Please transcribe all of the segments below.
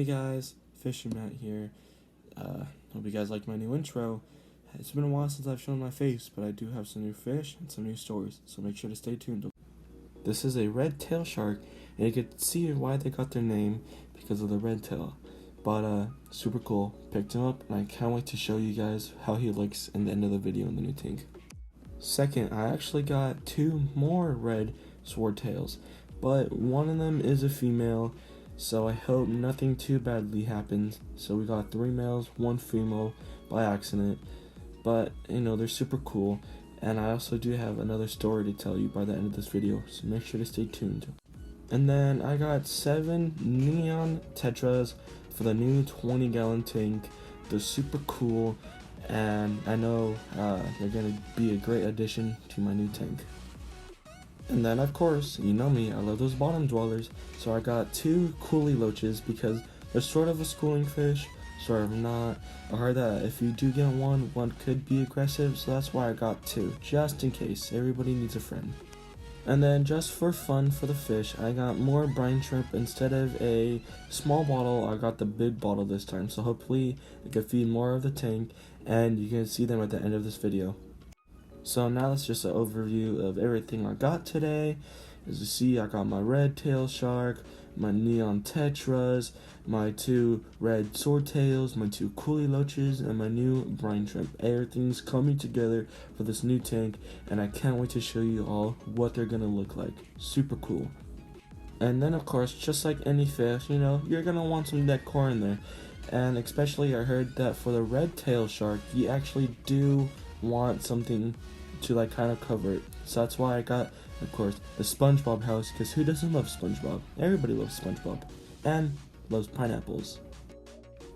Hey guys, Fisher Matt here. Hope you guys liked my new intro. It's been a while since I've shown my face, but I do have some new fish and some new stories, so make sure to stay tuned. This is a red tail shark, and you can see why they got their name because of the red tail. But super cool. Picked him up, and I can't wait to show you guys how he looks in the end of the video in the new tank. Second, I actually got 2 more red swordtails, but one of them is a female, so I hope nothing too badly happens. So we got 3 males, 1 female by accident, but they're super cool. And I also do have another story to tell you by the end of this video, so make sure to stay tuned. And then I got 7 neon tetras for the new 20-gallon tank. They're super cool, and I know they're gonna be a great addition to my new tank. And then of course, you know me, I love those bottom dwellers, so I got 2 coolie loaches because they're sort of a schooling fish, sort of not. I heard that if you do get one could be aggressive, so that's why I got 2, just in case. Everybody needs a friend. And then just for fun for the fish, I got more brine shrimp. Instead of a small bottle, I got the big bottle this time, so hopefully it can feed more of the tank, and you can see them at the end of this video. So now that's just an overview of everything I got today. As you see, I got my red tail shark, my neon tetras, my 2 red swordtails, my 2 coolie loaches, and my new brine shrimp. Everything's coming together for this new tank, and I can't wait to show you all what they're gonna look like. Super cool. And then of course, just like any fish, you're gonna want some decor in there. And especially I heard that for the red tail shark, you actually do want something to kind of cover it. So that's why I got, of course, the SpongeBob house, because who doesn't love SpongeBob? Everybody loves SpongeBob and loves pineapples.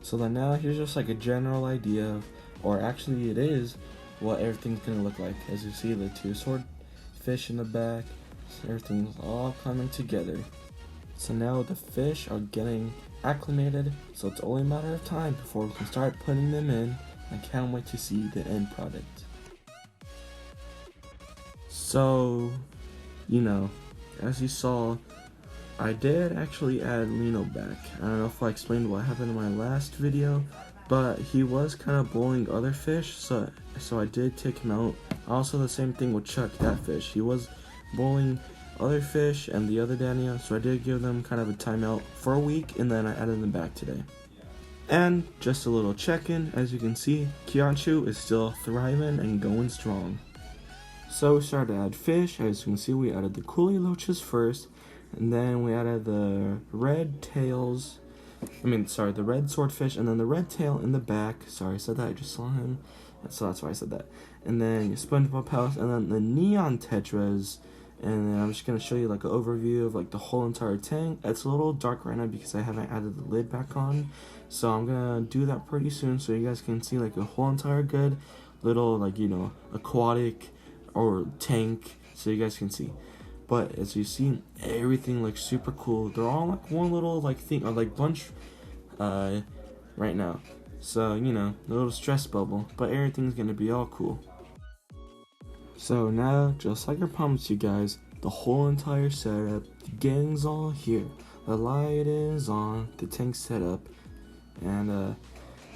So then now here's just a general idea of, or actually it is, what everything's gonna look like. As you see, the 2 swordfish in the back, so everything's all coming together. So now the fish are getting acclimated, so it's only a matter of time before we can start putting them in. I can't wait to see the end product. So, as you saw, I did actually add Lino back. I don't know if I explained what happened in my last video, but he was kind of bullying other fish, so I did take him out. Also the same thing with Chuck, that fish. He was bullying other fish and the other Dania, so I did give them kind of a timeout for a week, and then I added them back today. And just a little check-in, as you can see, Kianchu is still thriving and going strong. So we started to add fish. As you can see, we added the coolie loaches first, and then we added the red swordfish, and then the red tail in the back. Sorry, I said that, I just saw him, so that's why I said that. And then your SpongeBob house, and then the neon tetras. And then I'm just going to show you an overview of the whole entire tank. It's a little dark right now because I haven't added the lid back on, so I'm going to do that pretty soon so you guys can see a whole entire good little aquatic or tank, so you guys can see. But as you see, everything looks super cool. They're all one little thing or bunch right now, so a little stress bubble, but everything's going to be all cool. So now, just like I promised you guys, the whole entire setup, the gang's all here. The light is on, the tank's set up, and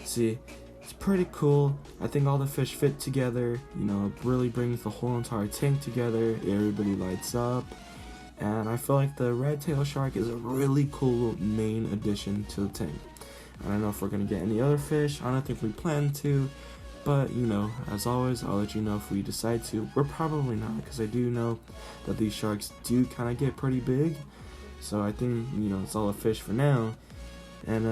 see, it's pretty cool. I think all the fish fit together, it really brings the whole entire tank together. Everybody lights up, and I feel like the red tail shark is a really cool main addition to the tank. I don't know if we're gonna get any other fish. I don't think we plan to. But, as always, I'll let you know if we decide to. We're probably not, because I do know that these sharks do kind of get pretty big. So I think, it's all a fish for now. And,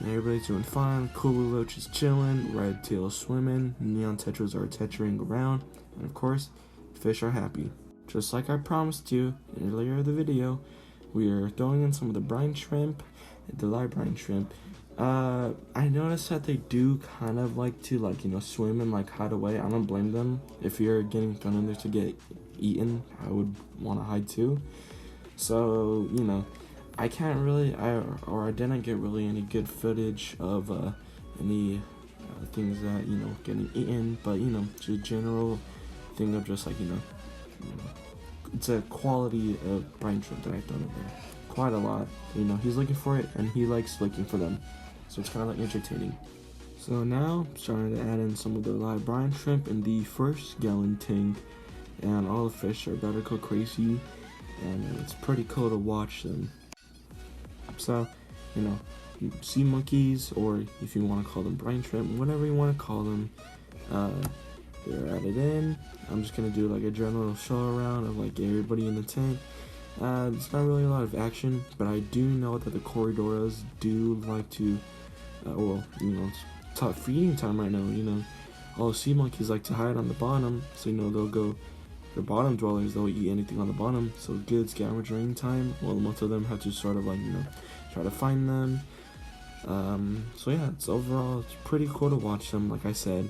everybody's doing fine. Coolie loach is chilling. Red tail swimming. Neon tetras are tetraing around. And, of course, fish are happy. Just like I promised you earlier in the video, we are throwing in some of the brine shrimp, the live brine shrimp. I noticed that they do kind of like to swim and hide away. I don't blame them. If you're getting thrown in there to get eaten, I would want to hide too. So I can't really, I didn't get really any good footage of any things that getting eaten, but just general thing of just it's a quality of brine shrimp that I've done over there. quite a lot. You know, he's looking for it and he likes looking for them. So it's kind of like entertaining. So now I'm starting to add in some of the live brine shrimp in the first gallon tank, and all the fish are about to go crazy, and it's pretty cool to watch them. So, you know, sea monkeys, or if you want to call them brine shrimp, whatever you want to call them, they're added in. I'm just gonna do like a general show around of like everybody in the tank. It's not really a lot of action, but I do know that the Corydoras do like to, well, you know, it's tough feeding time right now. You know, all the sea monkeys like to hide on the bottom, so you know they'll go. The bottom dwellers, they'll eat anything on the bottom. So good scavenging time. Well, most of them have to sort of like, you know, try to find them. So yeah, it's pretty cool to watch them. Like I said,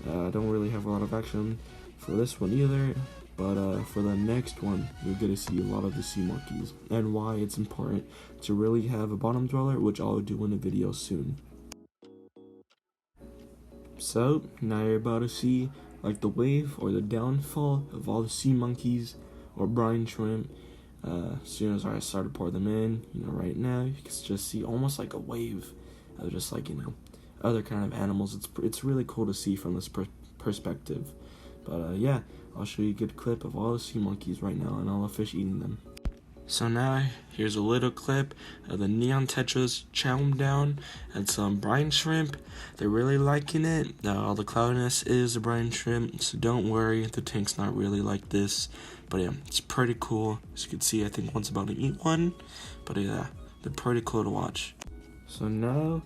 I don't really have a lot of action for this one either, but for the next one, you're gonna see a lot of the sea monkeys and why it's important to really have a bottom dweller, which I'll do in a video soon. So now you're about to see like the wave or the downfall of all the sea monkeys or brine shrimp. As soon as I start to pour them in, you know, right now you can just see almost like a wave of just like, you know, other kind of animals. It's really cool to see from this perspective. But yeah, I'll show you a good clip of all the sea monkeys right now and all the fish eating them. So now, here's a little clip of the neon tetras chowing down and some brine shrimp. They're really liking it. All the cloudiness is the brine shrimp, so don't worry, the tank's not really like this. But yeah, it's pretty cool. As you can see, I think one's about to eat one. But yeah, they're pretty cool to watch. So now,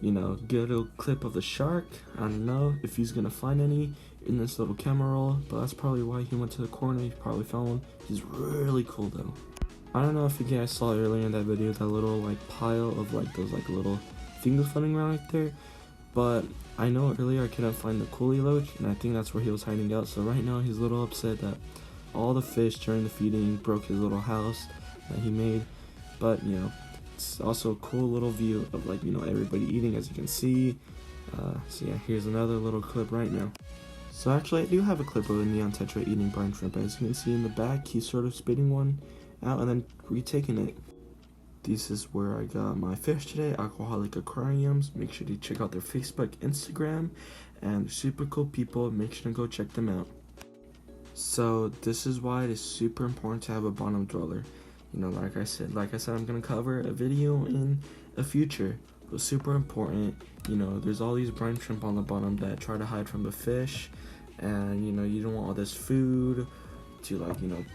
you know, get a little clip of the shark. I don't know if he's gonna find any in this little camera roll, but that's probably why he went to the corner. He probably found one. He's really cool though. I don't know if you guys saw earlier in that video that little like pile of like those like little things floating around right there, but I know earlier I couldn't find the coolie loach, and I think that's where he was hiding out. So right now he's a little upset that all the fish during the feeding broke his little house that he made. But you know, it's also a cool little view of like, you know, everybody eating, as you can see. So yeah, here's another little clip right now. So actually I do have a clip of a neon tetra eating brine shrimp. As you can see in the back, he's sort of spitting one out and then retaking it. This is where I got my fish today, Aquaholic Aquariums. Make sure to check out their Facebook, Instagram, and they're super cool people. Make sure to go check them out. So this is why it is super important to have a bottom dweller. You know, like I said, I'm gonna cover a video in a future. It was super important. You know, there's all these brine shrimp on the bottom that try to hide from the fish, and you know, you don't want all this food to like, you know,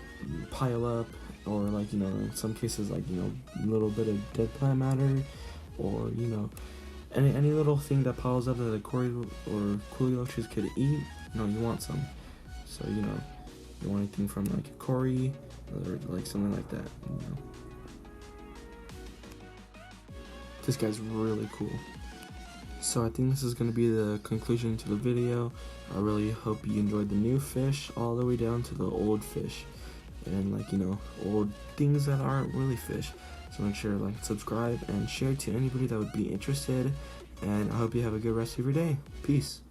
pile up, or like, you know, in some cases like, you know, a little bit of dead plant matter, or you know, any little thing that piles up that the cory or coolie loaches could eat. You know, you want some. So you know, you want anything from like a cory or like something like that. You know, this guy's really cool. So I think this is going to be the conclusion to the video. I really hope you enjoyed the new fish all the way down to the old fish, and like, you know, old things that aren't really fish. So make sure to like, subscribe, and share to anybody that would be interested, and I hope you have a good rest of your day. Peace.